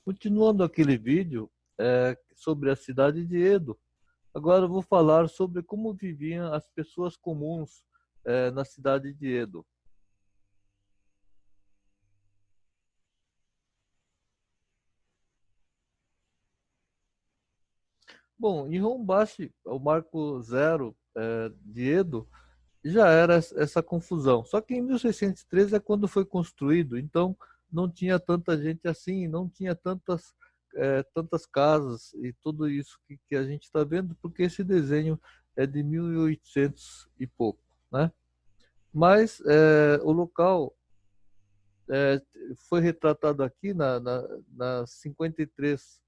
Continuando aquele vídeo sobre a cidade de Edo, agora eu vou falar sobre como viviam as pessoas comuns na cidade de Edo. Bom, em Rombashi, o marco zero de Edo, já era essa confusão. Só que em 1613 é quando foi construído, então não tinha tanta gente assim, não tinha tantas casas e tudo isso que a gente está vendo, porque esse desenho é de 1800 e pouco, né? Mas o local é, foi retratado aqui nas 53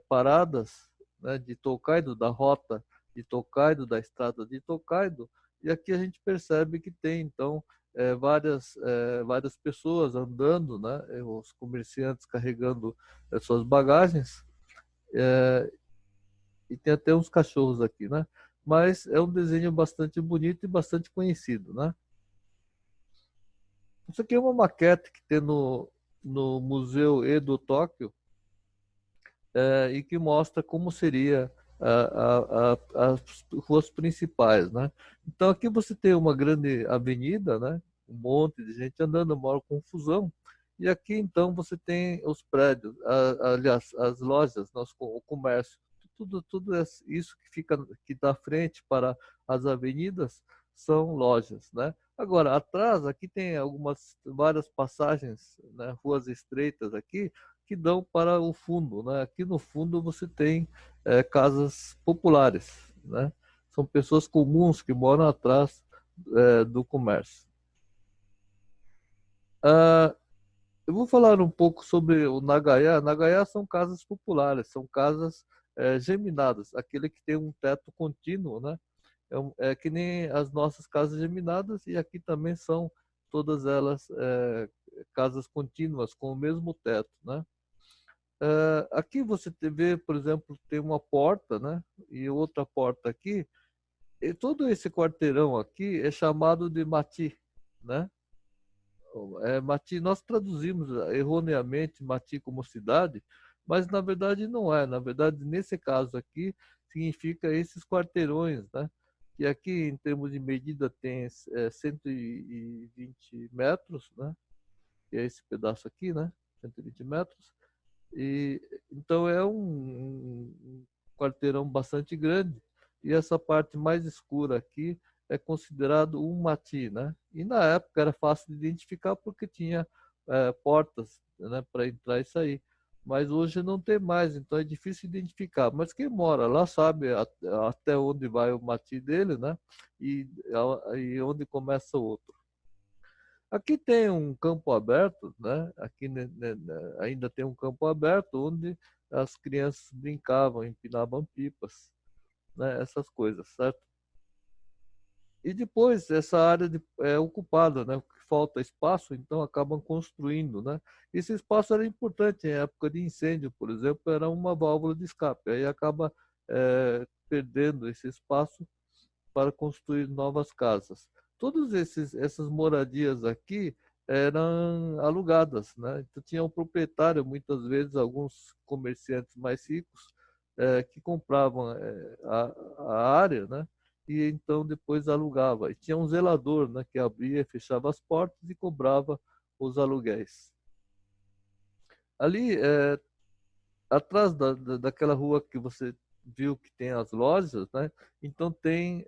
paradas, né, de Tokaido, da rota de Tokaido, da estrada de Tokaido, e aqui a gente percebe que tem, então, várias pessoas andando, né, os comerciantes carregando suas bagagens, é, e tem até uns cachorros aqui, né? Mas é um desenho bastante bonito e bastante conhecido, né? Isso aqui é uma maquete que tem no Museu Edo Tóquio, e que mostra como seria as ruas principais, né? Então aqui você tem uma grande avenida, né? Um monte de gente andando, maior confusão. E aqui então você tem os prédios, aliás, as lojas, o comércio, tudo isso que fica que dá frente para as avenidas são lojas, né? Agora, atrás aqui tem várias passagens, né, ruas estreitas aqui, que dão para o fundo, né? Aqui no fundo você tem casas populares, né? São pessoas comuns que moram atrás do comércio. Ah, eu vou falar um pouco sobre o Nagaya. Nagaya são casas populares, são casas geminadas, aquele que tem um teto contínuo, né? É que nem as nossas casas geminadas, e aqui também são todas elas casas contínuas com o mesmo teto, né? Aqui você vê, por exemplo, tem uma porta, né? E outra porta aqui. E todo esse quarteirão aqui é chamado de Mati, né? Mati, nós traduzimos erroneamente Mati como cidade, mas na verdade não é. Na verdade, nesse caso aqui, significa esses quarteirões, né? Que aqui, em termos de medida, tem 120 metros, né? Que é esse pedaço aqui, né? 120 metros. E então é um quarteirão bastante grande, e essa parte mais escura aqui é considerado um mati, né? E na época era fácil de identificar porque tinha portas, né, para entrar e sair. Mas hoje não tem mais, então é difícil identificar. Mas quem mora lá sabe até onde vai o mati dele, né? E onde começa o outro. Aqui tem um campo aberto, né? Aqui ainda tem um campo aberto onde as crianças brincavam, empinavam pipas, né? Essas coisas, certo? E depois essa área é ocupada, né? Porque falta espaço, então acabam construindo, né? Esse espaço era importante em época de incêndio, por exemplo, era uma válvula de escape. Aí acaba perdendo esse espaço para construir novas casas. Todas essas moradias aqui eram alugadas, né? Então tinha um proprietário, muitas vezes alguns comerciantes mais ricos, que compravam a área, né? E então depois alugava. E tinha um zelador, né, que abria e fechava as portas e cobrava os aluguéis. Ali, atrás daquela rua que você viu que tem as lojas, né? Então tem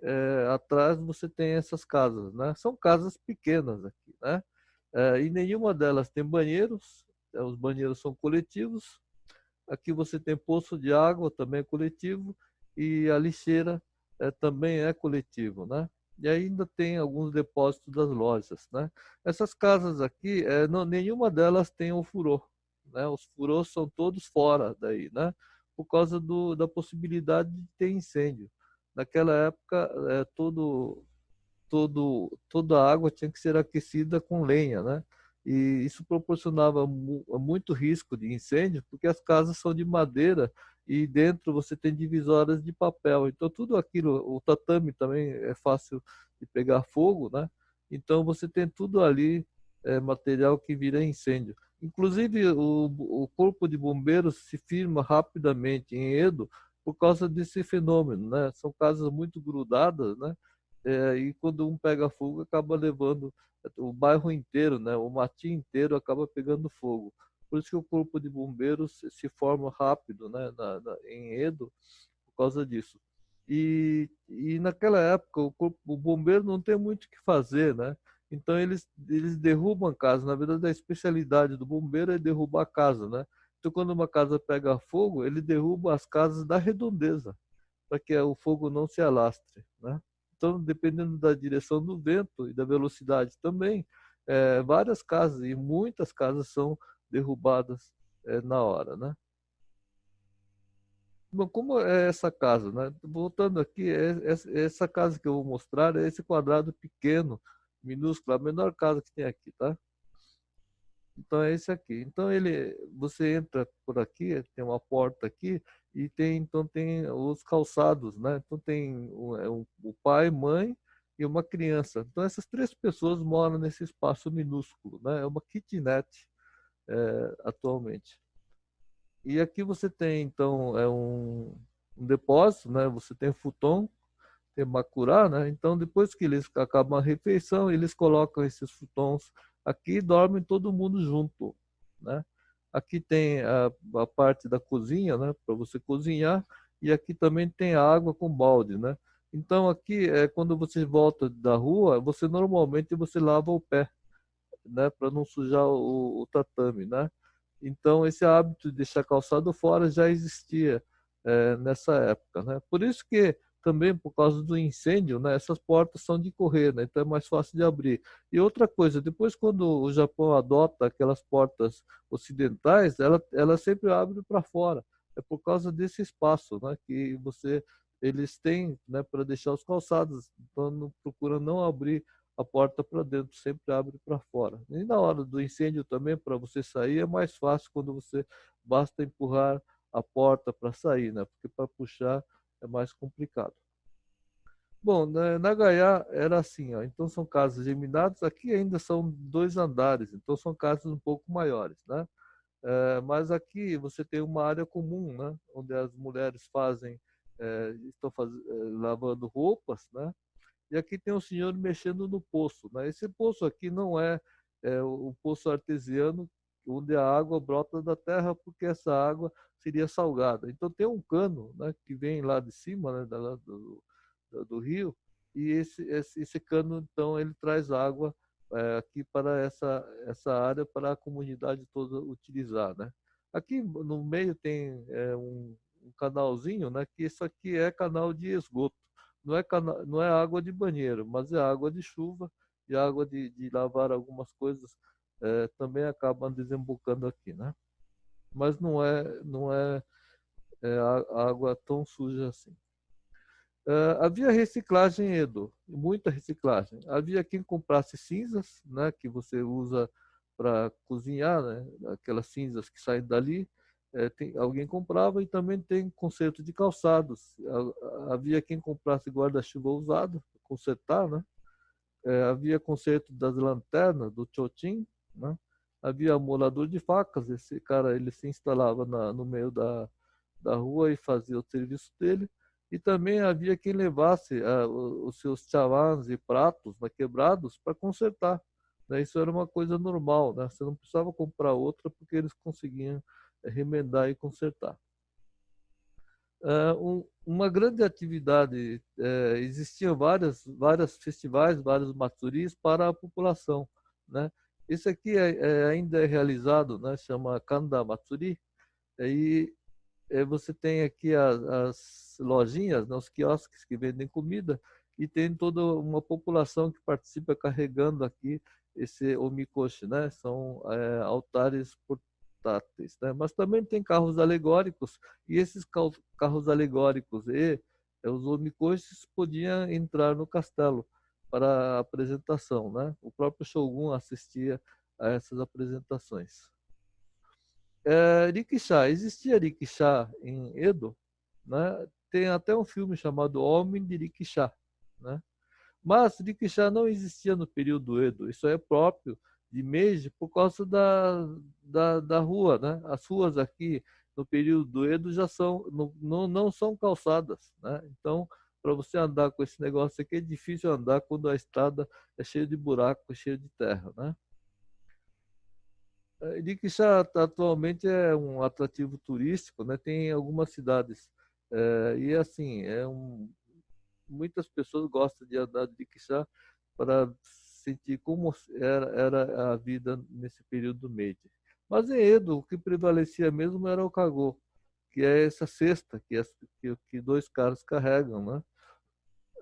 atrás você tem essas casas, né? São casas pequenas aqui, né? E nenhuma delas tem banheiros. Os banheiros são coletivos. Aqui você tem poço de água, também é coletivo, e a lixeira também é coletivo, né? E ainda tem alguns depósitos das lojas, né? Essas casas aqui, nenhuma delas tem o furô, né? Os furôs são todos fora daí, né? Por causa da possibilidade de ter incêndio. Naquela época, toda a água tinha que ser aquecida com lenha, né? E isso proporcionava muito risco de incêndio, porque as casas são de madeira e dentro você tem divisórias de papel. Então, tudo aquilo, o tatame também é fácil de pegar fogo, né? Então, você tem tudo ali material que vira incêndio. Inclusive, o Corpo de Bombeiros se firma rapidamente em Edo por causa desse fenômeno, né? São casas muito grudadas, né? E quando um pega fogo, acaba levando o bairro inteiro, né? O matinho inteiro acaba pegando fogo. Por isso que o Corpo de Bombeiros se forma rápido, né? Em Edo, por causa disso. E naquela época o bombeiro não tem muito o que fazer, né? Então eles derrubam a casa. Na verdade, a especialidade do bombeiro é derrubar a casa, né? Então quando uma casa pega fogo, ele derruba as casas da redondeza, para que o fogo não se alastre, né? Então, dependendo da direção do vento e da velocidade também, várias casas e muitas casas são derrubadas na hora, né? Bom, como é essa casa, né? Voltando aqui, essa casa que eu vou mostrar é esse quadrado pequeno, minúsculo, a menor casa que tem aqui, tá? Então é esse aqui. Então você entra por aqui, tem uma porta aqui e então tem os calçados, né? Então tem o pai, mãe e uma criança. Então essas três pessoas moram nesse espaço minúsculo, né? É uma kitnet atualmente. E aqui você tem, então, um depósito, né? Você tem futon, tem bacurá, né? Então, depois que eles acabam a refeição, eles colocam esses futons aqui e dormem todo mundo junto, né? Aqui tem a parte da cozinha, né? Para você cozinhar. E aqui também tem água com balde, né? Então, aqui, quando você volta da rua, você lava o pé, né, para não sujar o tatame, né? Então esse hábito de deixar calçado fora já existia nessa época, né? Por isso que também por causa do incêndio, né, essas portas são de correr, né? Então é mais fácil de abrir. E outra coisa, depois quando o Japão adota aquelas portas ocidentais, ela sempre abre para fora. É por causa desse espaço, né, que eles têm, né, para deixar os calçados. Então procura não abrir a porta para dentro, sempre abre para fora. E na hora do incêndio também, para você sair, é mais fácil quando você basta empurrar a porta para sair, né? Porque para puxar é mais complicado. Bom, na Gaiá era assim, ó. Então são casas geminadas, aqui ainda são 2 andares, então são casas um pouco maiores, né? Mas aqui você tem uma área comum, né? Onde as mulheres lavando roupas, né? E aqui tem um senhor mexendo no poço, né? Esse poço aqui não é o poço artesiano, onde a água brota da terra, porque essa água seria salgada. Então tem um cano, né, que vem lá de cima, né, do rio, e esse cano, então, ele traz água aqui para essa área, para a comunidade toda utilizar, né? Aqui no meio tem um canalzinho, né, que isso aqui é canal de esgoto. Não é água de banheiro, mas é água de chuva e água de lavar algumas coisas também acabam desembocando aqui, né? Mas não é água tão suja assim. Havia reciclagem em Edo, muita reciclagem. Havia quem comprasse cinzas, né, que você usa para cozinhar, né, aquelas cinzas que saem dali. Alguém comprava e também tem conserto de calçados. Havia quem comprasse guarda-chuva usado, consertar, né? Havia conserto das lanternas, do chotin, né? Havia amolador de facas. Esse cara ele se instalava no meio da rua e fazia o serviço dele. E também havia quem levasse os seus chavans e pratos, né, quebrados para consertar, né? Isso era uma coisa normal, né? Você não precisava comprar outra porque eles conseguiam remendar e consertar. Uma grande atividade, existiam várias festivais, vários matsuris para a população, né? Esse aqui ainda é realizado, né? Chama Kanda Matsuri. E você tem aqui as lojinhas, né, os quiosques que vendem comida, e tem toda uma população que participa carregando aqui esse omikoshi, né? São altares portáteis, né? Mas também tem carros alegóricos, e esses carros alegóricos e os omikoshis podiam entrar no castelo para a apresentação, né? O próprio Shogun assistia a essas apresentações. Rickshaw, existia rickshaw em Edo, né? Tem até um filme chamado Homem de Rickshaw, né? Mas rickshaw não existia no período Edo, isso é próprio de Meiji por causa da rua, né? As ruas aqui no período do Edo já são, não são calçadas, né? Então, para você andar com esse negócio aqui, é difícil andar quando a estrada é cheia de buraco, cheia de terra, né? Iriquixá atualmente é um atrativo turístico, né? Tem algumas cidades e assim muitas pessoas gostam de andar de Iriquixá para sentir como era a vida nesse período do Meiji. Mas em Edo, o que prevalecia mesmo era o kagô, que é essa cesta que dois caras carregam, né?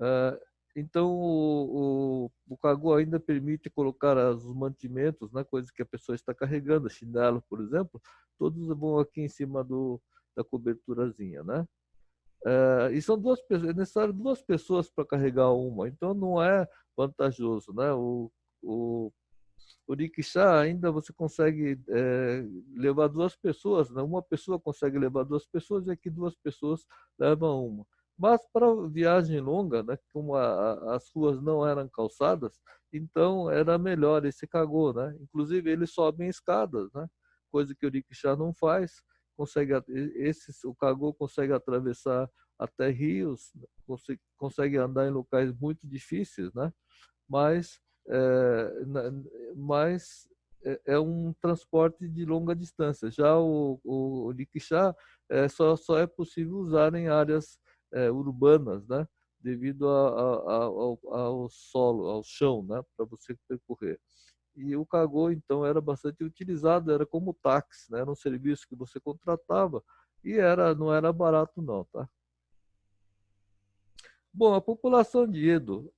Ah, então, o Kagô ainda permite colocar os mantimentos, né, coisas que a pessoa está carregando, chinelo, por exemplo, todos vão aqui em cima da coberturazinha, né? E são duas pessoas, é necessário duas pessoas para carregar uma, então não é vantajoso, né? O rickshaw ainda você consegue levar duas pessoas, né? Uma pessoa consegue levar duas pessoas e aqui duas pessoas levam uma. Mas para viagem longa, né? Como as ruas não eram calçadas, então era melhor esse cagô, né? Inclusive eles sobem escadas, né? Coisa que o rickshaw não faz. O cagô consegue atravessar até rios, consegue andar em locais muito difíceis, né? Mas mas é um transporte de longa distância. Já o rickshaw só é possível usar em áreas urbanas, né? Devido ao solo, ao chão, né? Para você percorrer. E o cargo, então, era bastante utilizado, era como táxi, né? Era um serviço que você contratava e não era barato não, tá? Bom, a população de Edo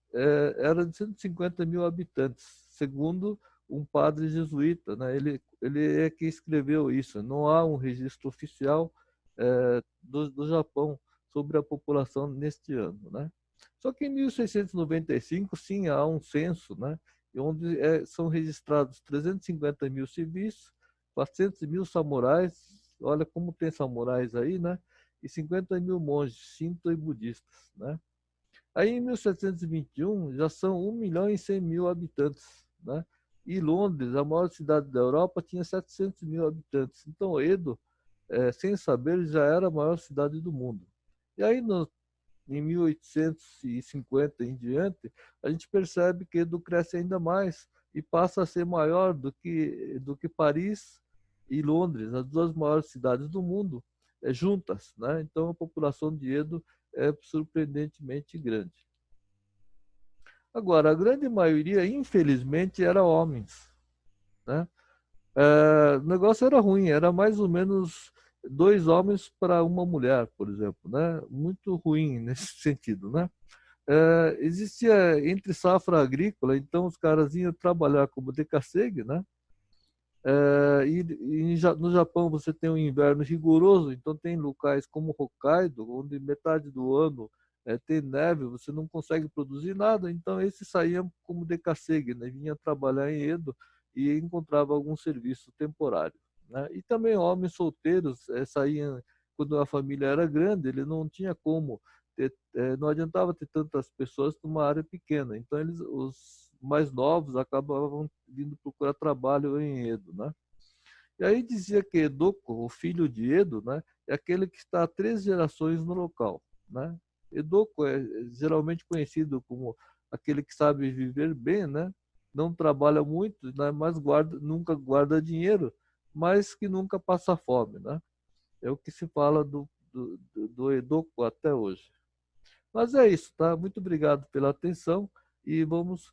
era de 150 mil habitantes, segundo um padre jesuíta, né? Ele é que escreveu isso. Não há um registro oficial do Japão sobre a população neste ano, né? Só que em 1695, sim, há um censo, né? Onde são registrados 350 mil civis, 400 mil samurais, olha como tem samurais aí, né? E 50 mil monges, shinto e budistas, né? Aí, em 1721, já são 1.100.000 habitantes, né? E Londres, a maior cidade da Europa, tinha 700 mil habitantes. Então, Edo, sem saber, já era a maior cidade do mundo. E aí, em 1850 em diante, a gente percebe que Edo cresce ainda mais e passa a ser maior do que Paris e Londres, as duas maiores cidades do mundo, juntas, né? Então, a população de Edo é surpreendentemente grande. Agora, a grande maioria, infelizmente, era homens, né? O negócio era ruim, era mais ou menos dois homens para uma mulher, por exemplo, né? Muito ruim nesse sentido, né? Existia entre safra agrícola, então os caras iam trabalhar como decassegue, né? No Japão você tem um inverno rigoroso, então tem locais como Hokkaido, onde metade do ano tem neve, você não consegue produzir nada, então esses saíam como decassegue, né? Vinha trabalhar em Edo e encontrava algum serviço temporário, né? E também homens solteiros saíam quando a família era grande, ele não tinha como não adiantava ter tantas pessoas numa área pequena, então os mais novos acabavam vindo procurar trabalho em Edo, né? E aí dizia que Edoko, o filho de Edo, né, é aquele que está há 3 gerações no local, né? Edoko é geralmente conhecido como aquele que sabe viver bem, né? Não trabalha muito, né, mas nunca guarda dinheiro, mas que nunca passa fome, né? É o que se fala do Edoko até hoje. Mas é isso, tá? Muito obrigado pela atenção e vamos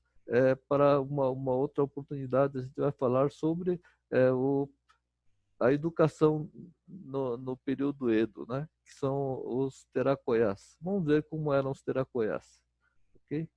para uma outra oportunidade. A gente vai falar sobre a educação no período Edo, né? Que são os Terakoyas. Vamos ver como eram os Terakoyas, ok?